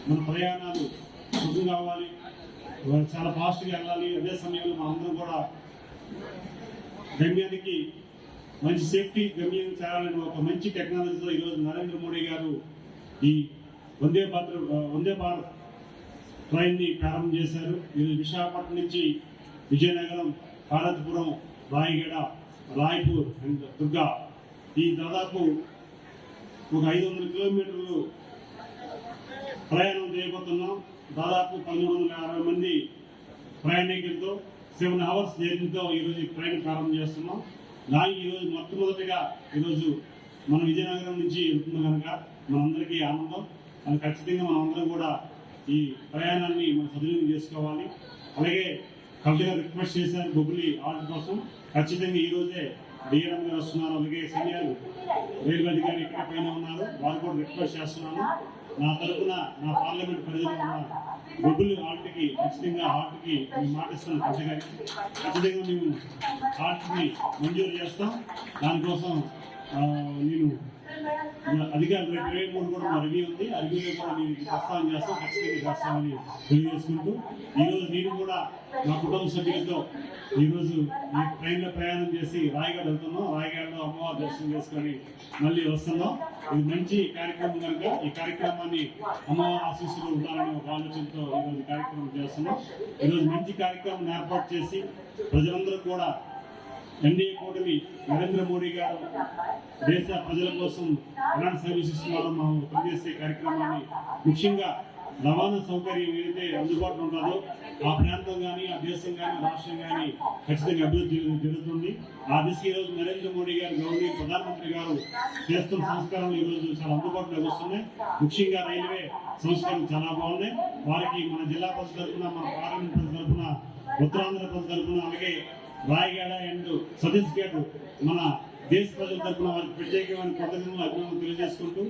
మన ప్రయాణాలు సుఖం కావాలి, చాలా ఫాస్ట్గా వెళ్ళాలి. అదే సమయంలో మనందరం కూడా గమ్యానికి మంచి సేఫ్టీ గమ్యం చేరాలని ఒక మంచి టెక్నాలజీతో ఈరోజు నరేంద్ర మోడీ గారు ఈ వందే భారత్ ట్రైన్ని ప్రారంభం చేశారు. ఈరోజు విశాఖపట్నం నుంచి విజయనగరం, భారతపురం, రాయగడ, రాయ్పూర్ అండ్ దుర్గా ఈ దాదాపు ఒక 500 కిలోమీటర్లు ప్రయాణం చేయబోతున్నాం. దాదాపు 1350 మంది ప్రయాణికులతో 7 అవర్స్ జర్నీతో ఈరోజు ఈ ట్రైన్ ప్రారంభం చేస్తున్నాం. ఈరోజు మొట్టమొదటిగా ఈరోజు మన విజయనగరం నుంచి వెళ్తుంది కనుక మనందరికీ ఆనందం. అది ఖచ్చితంగా మనం అందరం కూడా ఈ ప్రయాణాన్ని మనం సద్వినియోగం చేసుకోవాలి. అలాగే కలెక్టర్ గారు రిక్వెస్ట్ చేశారు బొబ్బిలి ఆర్డర్ కోసం. ఖచ్చితంగా ఈ రోజే డిఎం గారు వస్తున్నారు. అలాగే సీనియర్ రైల్వే అధికారి ఇక్కడ పైన ఉన్నారు, వారు కూడా రిక్వెస్ట్ చేస్తున్నాను. నా తరఫున నా పార్లమెంట్ పరిధిలో ఉన్న బొబ్బిలి హార్ట్కి ఖచ్చితంగా హార్ట్కి మేము మాటిస్తున్నాం. ఖచ్చితంగా మేము హార్ట్ని మంజూరు చేస్తాం. దానికోసం నేను అధికారులు 23 కూడా మా రివ్యూ ఉంది. ఆ రివ్యూలో కూడా నేను ప్రస్తావన చేస్తాం, ఖచ్చితంగా చేస్తామని తెలియజేసుకుంటూ ఈరోజు నేను కూడా మా కుటుంబ సభ్యులతో ఈరోజు ఈ ట్రైన్లో ప్రయాణం చేసి రాయగఢ వెళ్తున్నాం. రాయగఢలో అమ్మవారి దర్శనం చేసుకొని మళ్ళీ వస్తున్నాం. ఇది మంచి కార్యక్రమం కనుక ఈ కార్యక్రమాన్ని అమ్మవారి ఆశీస్సులు ఉండాలని ఒక ఆలోచనతో ఈరోజు కార్యక్రమం చేస్తున్నాం. ఈరోజు మంచి కార్యక్రమం ఏర్పాటు చేసి ప్రజలందరూ కూడా ఎన్డీఏ కూటమి నరేంద్ర మోడీ గారు దేశ ప్రజల కోసం ఎలాంటి సర్వీస్ ఇస్తున్నారో మనం పనిచేసే కార్యక్రమాన్ని ముఖ్యంగా రవాణా సౌకర్యం ఏదైతే అందుబాటులో ఉంటుందో ఆ ప్రాంతం కానీ, ఆ దేశం కానీ, రాష్ట్రం కానీ ఖచ్చితంగా అభివృద్ధి జరుగుతుంది. ఆ దిశగా ఈరోజు నరేంద్ర మోడీ గారు గవర్నమెంట్ ప్రధానమంత్రి గారు చేస్తున్న సంస్కరణలు ఈరోజు చాలా అందుబాటులోకి వస్తున్నాయి. ముఖ్యంగా రైల్వే సంస్కరణలు చాలా బాగున్నాయి. వారికి మన జిల్లా ప్రజల తరఫున, మన పార్లమెంట్ ప్రజల తరఫున, ఉత్తరాంధ్ర ప్రజల తరఫున, అలాగే రాయగడ అండ్ ఛత్తీస్గఢ్ మన దేశ ప్రజల తరఫున వారికి ప్రత్యేకమైన కృతజ్ఞతలు అభినందనలు తెలియజేసుకుంటూ